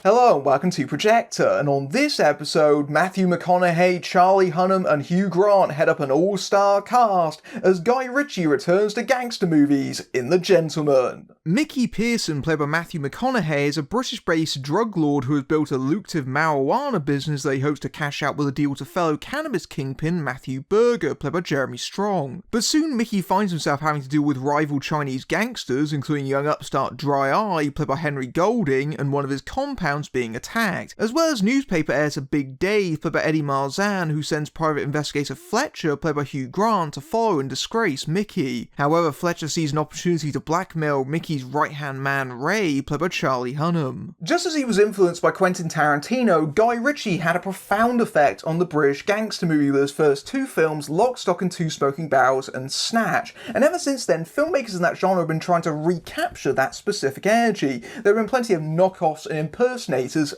Hello and welcome to Projector, and on this episode, Matthew McConaughey, Charlie Hunnam and Hugh Grant head up an all-star cast as Guy Ritchie returns to gangster movies in The Gentleman. Mickey Pearson, played by Matthew McConaughey, is a British-based drug lord who has built a lucrative marijuana business that he hopes to cash out with a deal to fellow cannabis kingpin Matthew Berger, played by Jeremy Strong. But soon Mickey finds himself having to deal with rival Chinese gangsters, including young upstart Dry Eye, played by Henry Golding, and one of his compounds being attacked, as well as newspaper editor Big Dave, played by Eddie Marzan, who sends private investigator Fletcher, played by Hugh Grant, to follow and disgrace Mickey. However, Fletcher sees an opportunity to blackmail Mickey's right-hand man Ray, played by Charlie Hunnam. Just as he was influenced by Quentin Tarantino, Guy Ritchie had a profound effect on the British gangster movie with his first two films, Lock, Stock and Two Smoking Barrels and Snatch, and ever since then, filmmakers in that genre have been trying to recapture that specific energy. There have been plenty of knockoffs and impersonators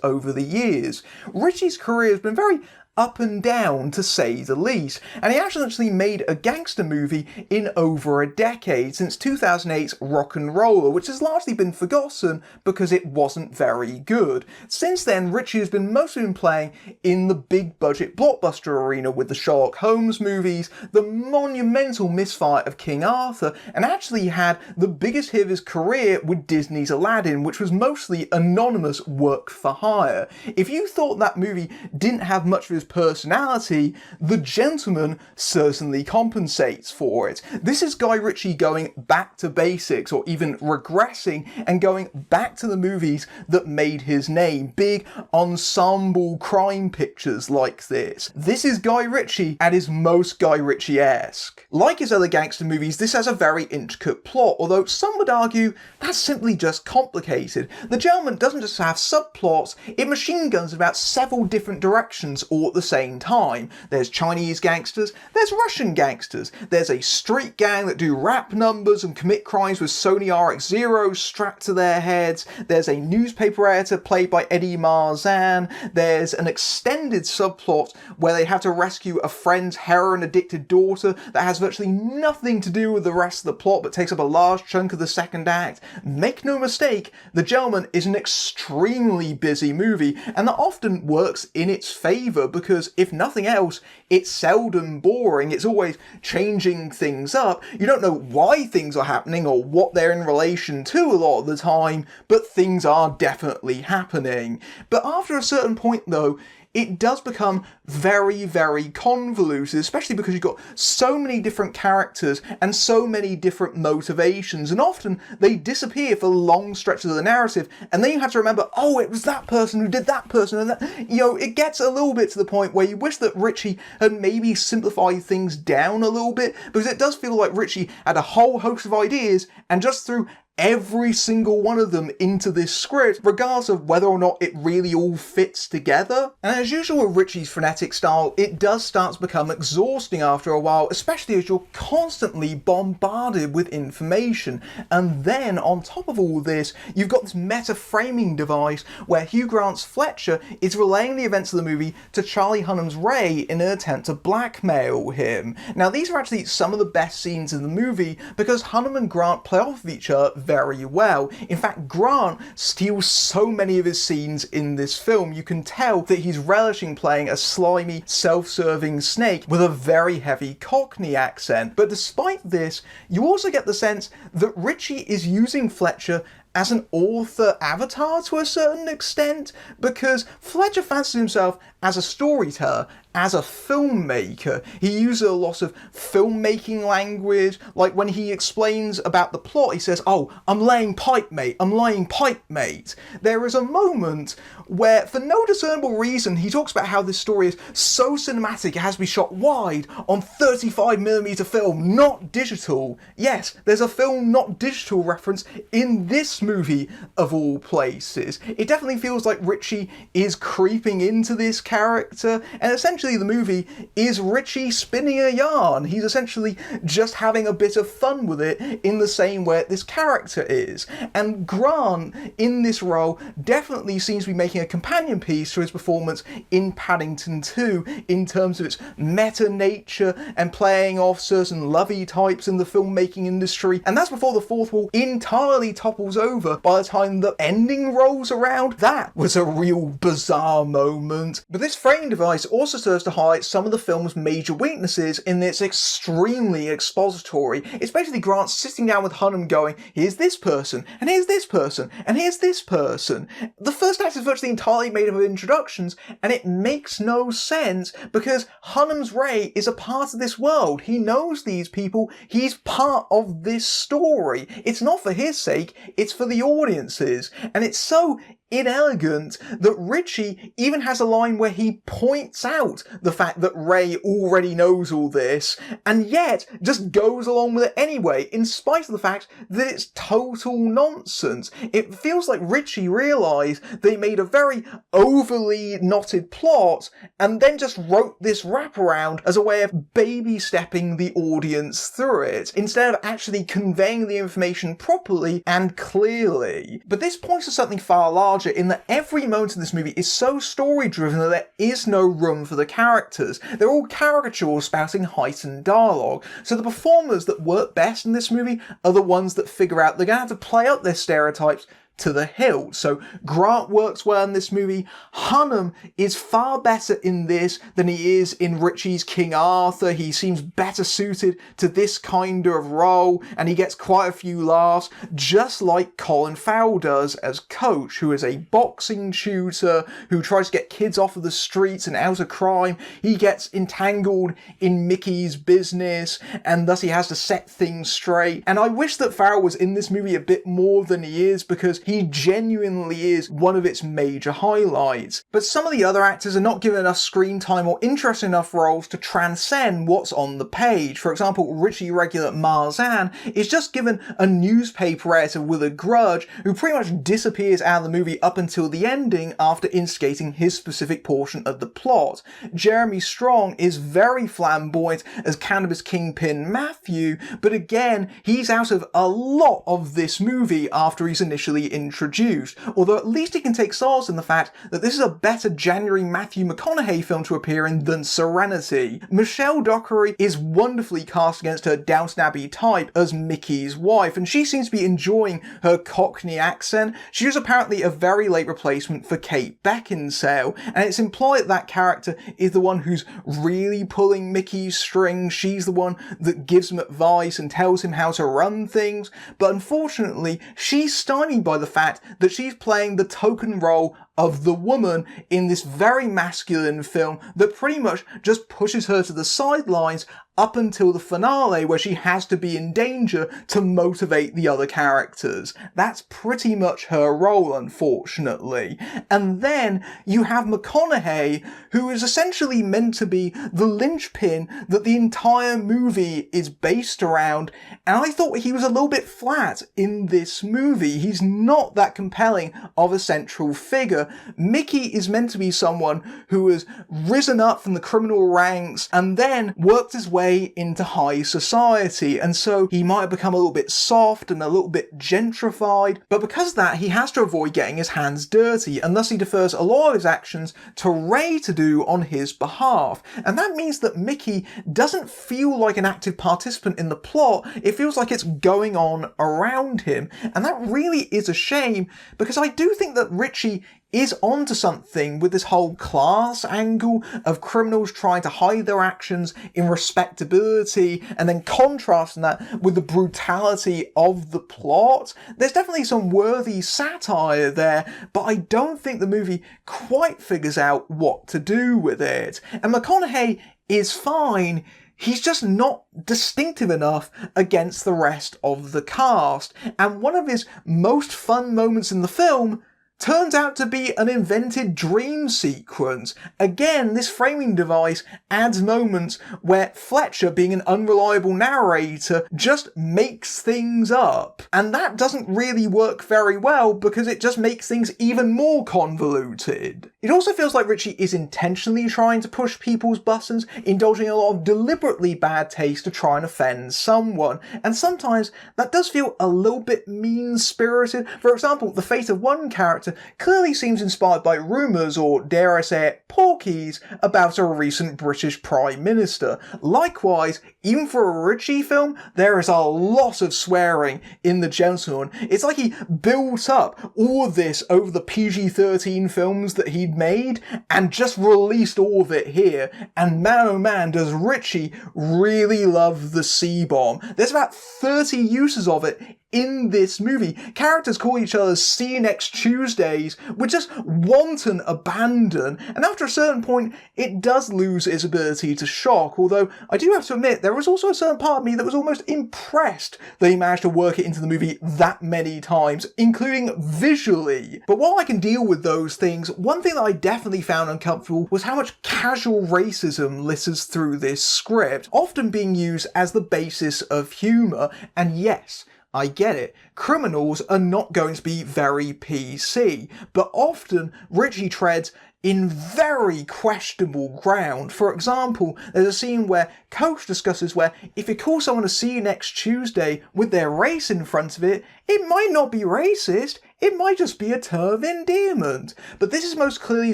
over the years. Ritchie's career has been very up and down, to say the least, and he actually made a gangster movie in over a decade, since 2008's Rock and Roller, which has largely been forgotten because it wasn't very good. Since then, Ritchie has mostly been playing in the big budget blockbuster arena with the Sherlock Holmes movies, the monumental misfire of King Arthur, and actually had the biggest hit of his career with Disney's Aladdin, which was mostly anonymous work for hire. If you thought that movie didn't have much of his personality, The Gentleman certainly compensates for it. This is Guy Ritchie going back to basics, or even regressing, and going back to the movies that made his name. Big ensemble crime pictures like this. This is Guy Ritchie at his most Guy Ritchie-esque. Like his other gangster movies, this has a very intricate plot, although some would argue that's simply just complicated. The Gentleman doesn't just have subplots, it machine guns about several different directions all at the same time. There's Chinese gangsters, there's Russian gangsters, there's a street gang that do rap numbers and commit crimes with Sony RX-0s strapped to their heads, there's a newspaper editor played by Eddie Marzan, there's an extended subplot where they have to rescue a friend's heroin-addicted daughter that has virtually nothing to do with the rest of the plot but takes up a large chunk of the second act. Make no mistake, The Gentleman is an extremely busy movie, and that often works in its favour because, if nothing else, it's seldom boring. It's always changing things up. You don't know why things are happening or what they're in relation to a lot of the time, but things are definitely happening. But after a certain point though, it does become very, very convoluted, especially because you've got so many different characters and so many different motivations, and often they disappear for long stretches of the narrative, and then you have to remember, oh, it was that person who did that person, and that, it gets a little bit to the point where you wish that Ritchie had maybe simplified things down a little bit, because it does feel like Ritchie had a whole host of ideas and just threw every single one of them into this script, regardless of whether or not it really all fits together. And as usual with Ritchie's frenetic style, it does start to become exhausting after a while, especially as you're constantly bombarded with information. And then, on top of all this, you've got this meta-framing device where Hugh Grant's Fletcher is relaying the events of the movie to Charlie Hunnam's Ray in an attempt to blackmail him. Now, these are actually some of the best scenes in the movie because Hunnam and Grant play off of each other very well. In fact, Grant steals so many of his scenes in this film. You can tell that he's relishing playing a slimy, self-serving snake with a very heavy Cockney accent. But despite this, you also get the sense that Ritchie is using Fletcher as an author avatar to a certain extent, because Fletcher fancies himself as a storyteller, as a filmmaker. He uses a lot of filmmaking language, like when he explains about the plot, he says, oh, I'm laying pipe, mate, I'm laying pipe, mate. There is a moment where, for no discernible reason, he talks about how this story is so cinematic it has to be shot wide on 35mm film, not digital. Yes, there's a film not digital reference in this movie of all places. It definitely feels like Ritchie is creeping into this character, and essentially essentially the movie is Ritchie spinning a yarn. He's essentially just having a bit of fun with it in the same way this character is. And Grant, in this role, definitely seems to be making a companion piece to his performance in Paddington 2 in terms of its meta nature and playing off certain lovey types in the filmmaking industry. And that's before the fourth wall entirely topples over by the time the ending rolls around. That was a real bizarre moment. But this framing device also serves to highlight some of the film's major weaknesses in that it's extremely expository. It's basically Grant sitting down with Hunnam going, here's this person, and here's this person, and here's this person. The first act is virtually entirely made up of introductions, and it makes no sense because Hunnam's Ray is a part of this world. He knows these people. He's part of this story. It's not for his sake, it's for the audience's. And it's so inelegant that Ritchie even has a line where he points out the fact that Ray already knows all this, and yet just goes along with it anyway, in spite of the fact that it's total nonsense. It feels like Ritchie realised they made a very overly knotted plot and then just wrote this wraparound as a way of baby-stepping the audience through it, instead of actually conveying the information properly and clearly. But this points to something far larger in that every moment in this movie is so story-driven that there is no room for the characters. They're all caricatures spouting heightened dialogue. So the performers that work best in this movie are the ones that figure out they're going to have to play up their stereotypes to the hilt. So Grant works well in this movie. Hunnam is far better in this than he is in Ritchie's King Arthur. He seems better suited to this kind of role, and he gets quite a few laughs, just like Colin Farrell does as Coach, who is a boxing tutor who tries to get kids off of the streets and out of crime. He gets entangled in Mickey's business, and thus he has to set things straight. And I wish that Farrell was in this movie a bit more than he is, because he genuinely is one of its major highlights. But some of the other actors are not given enough screen time or interesting enough roles to transcend what's on the page. For example, Ritchie regular Marzan is just given a newspaper editor with a grudge who pretty much disappears out of the movie up until the ending after instigating his specific portion of the plot. Jeremy Strong is very flamboyant as cannabis kingpin Matthew, but again, he's out of a lot of this movie after he's initially introduced, although at least he can take solace in the fact that this is a better January Matthew McConaughey film to appear in than Serenity. Michelle Dockery is wonderfully cast against her Downton Abbey type as Mickey's wife, and she seems to be enjoying her Cockney accent. She was apparently a very late replacement for Kate Beckinsale, and it's implied that character is the one who's really pulling Mickey's strings. She's the one that gives him advice and tells him how to run things, but unfortunately she's stymied by the fact that she's playing the token role of the woman in this very masculine film that pretty much just pushes her to the sidelines up until the finale, where she has to be in danger to motivate the other characters. That's pretty much her role, unfortunately. And then you have McConaughey, who is essentially meant to be the linchpin that the entire movie is based around, and I thought he was a little bit flat in this movie. He's not that compelling of a central figure. Mickey is meant to be someone who has risen up from the criminal ranks and then worked his way into high society, and so he might have become a little bit soft and a little bit gentrified, but because of that he has to avoid getting his hands dirty, and thus he defers a lot of his actions to Ray to do on his behalf. And that means that Mickey doesn't feel like an active participant in the plot, it feels like it's going on around him, and that really is a shame, because I do think that Ritchie is onto something with this whole class angle of criminals trying to hide their actions in respectability and then contrasting that with the brutality of the plot. There's definitely some worthy satire there, but I don't think the movie quite figures out what to do with it. And McConaughey is fine, he's just not distinctive enough against the rest of the cast. And one of his most fun moments in the film turns out to be an invented dream sequence. Again, this framing device adds moments where Fletcher, being an unreliable narrator, just makes things up. And that doesn't really work very well because it just makes things even more convoluted. It also feels like Ritchie is intentionally trying to push people's buttons, indulging a lot of deliberately bad taste to try and offend someone. And sometimes that does feel a little bit mean-spirited. For example, the fate of one character clearly seems inspired by rumours, or dare I say it, porkies, about a recent British Prime Minister. Likewise, even for a Ritchie film, there is a lot of swearing in The Gentleman. It's like he built up all of this over the PG-13 films that he'd made and just released all of it here. And man oh man, does Ritchie really love the C-bomb. There's about 30 uses of it in this movie. Characters call each other "see you next Tuesdays" with just wanton abandon, and after a certain point it does lose its ability to shock, although I do have to admit there was also a certain part of me that was almost impressed that he managed to work it into the movie that many times, including visually. But while I can deal with those things, one thing that I definitely found uncomfortable was how much casual racism litters through this script, often being used as the basis of humour. And yes, I get it, criminals are not going to be very PC, but often Ritchie treads in very questionable ground. For example, there's a scene where Coach discusses where if you call someone to "see you next Tuesday" with their race in front of it, it might not be racist, it might just be a term of endearment. But this is most clearly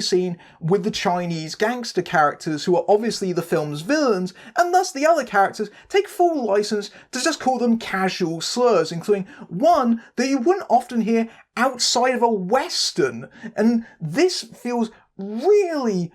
seen with the Chinese gangster characters, who are obviously the film's villains, and thus the other characters take full license to just call them casual slurs, including one that you wouldn't often hear outside of a Western. And this feels really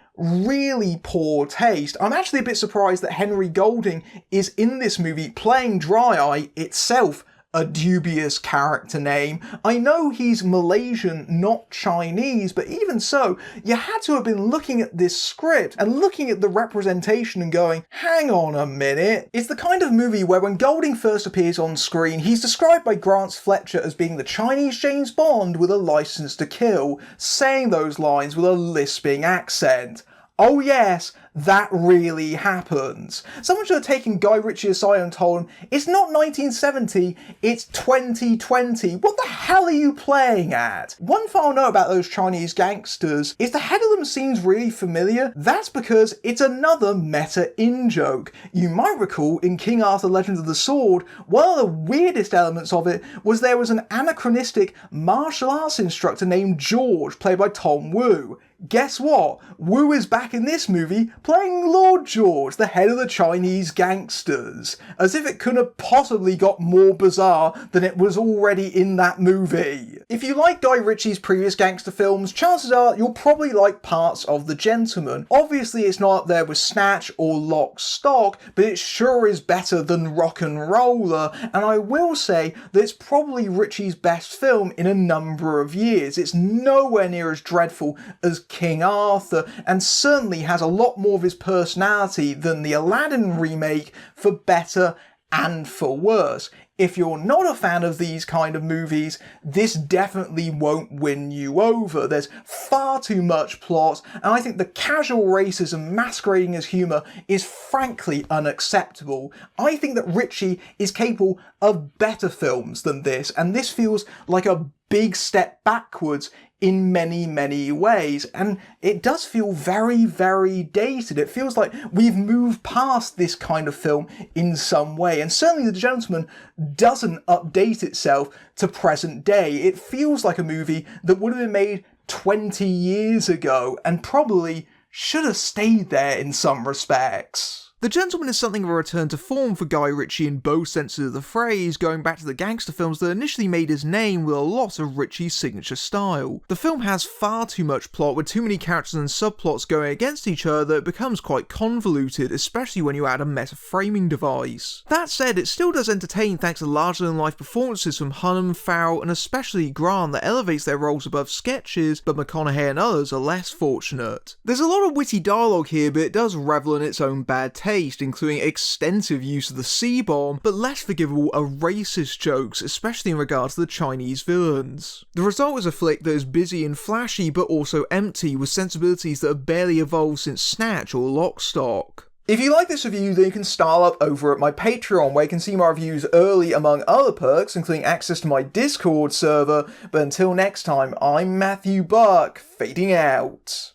poor taste. I'm actually a bit surprised that Henry Golding is in this movie playing Dry Eye, itself a dubious character name. I know he's Malaysian, not Chinese, but even so, you had to have been looking at this script and looking at the representation and going, hang on a minute. It's the kind of movie where when Golding first appears on screen, he's described by Grant Fletcher as being the Chinese James Bond with a license to kill, saying those lines with a lisping accent. Oh yes, that really happens. Someone should have taken Guy Ritchie aside and told him, it's not 1970, it's 2020. What the hell are you playing at? One final note about those Chinese gangsters is the head of them seems really familiar. That's because it's another meta in-joke. You might recall in King Arthur Legends of the Sword, one of the weirdest elements of it was there was an anachronistic martial arts instructor named George, played by Tom Wu. Guess what? Wu is back in this movie playing Lord George, the head of the Chinese gangsters. As if it couldn't have possibly got more bizarre than it was already in that movie. If you like Guy Ritchie's previous gangster films, chances are you'll probably like parts of The Gentleman. Obviously it's not up there with Snatch or Lock, Stock, but it sure is better than Rock and Roller, and I will say that it's probably Ritchie's best film in a number of years. It's nowhere near as dreadful as King Arthur, and certainly has a lot more of his personality than the Aladdin remake, for better and for worse. If you're not a fan of these kind of movies, this definitely won't win you over. There's far too much plot, and I think the casual racism masquerading as humour is frankly unacceptable. I think that Ritchie is capable of better films than this, and this feels like a big step backwards in many ways, and it does feel very dated. It feels like we've moved past this kind of film in some way, and certainly The Gentleman doesn't update itself to present day. It feels like a movie that would have been made 20 years ago, and probably should have stayed there in some respects. The Gentleman is something of a return to form for Guy Ritchie in both senses of the phrase, going back to the gangster films that initially made his name with a lot of Ritchie's signature style. The film has far too much plot, with too many characters and subplots going against each other, that it becomes quite convoluted, especially when you add a meta framing device. That said, it still does entertain thanks to larger-than-life performances from Hunnam, Farrell, and especially Grant that elevates their roles above sketches, but McConaughey and others are less fortunate. There's a lot of witty dialogue here, but it does revel in its own bad taste. taste, including extensive use of the C-bomb, but less forgivable are racist jokes, especially in regards to the Chinese villains. The result is a flick that is busy and flashy, but also empty, with sensibilities that have barely evolved since Snatch or Lockstock. If you like this review, then you can style up over at my Patreon, where you can see my reviews early among other perks, including access to my Discord server. But until next time, I'm Matthew Buck, fading out.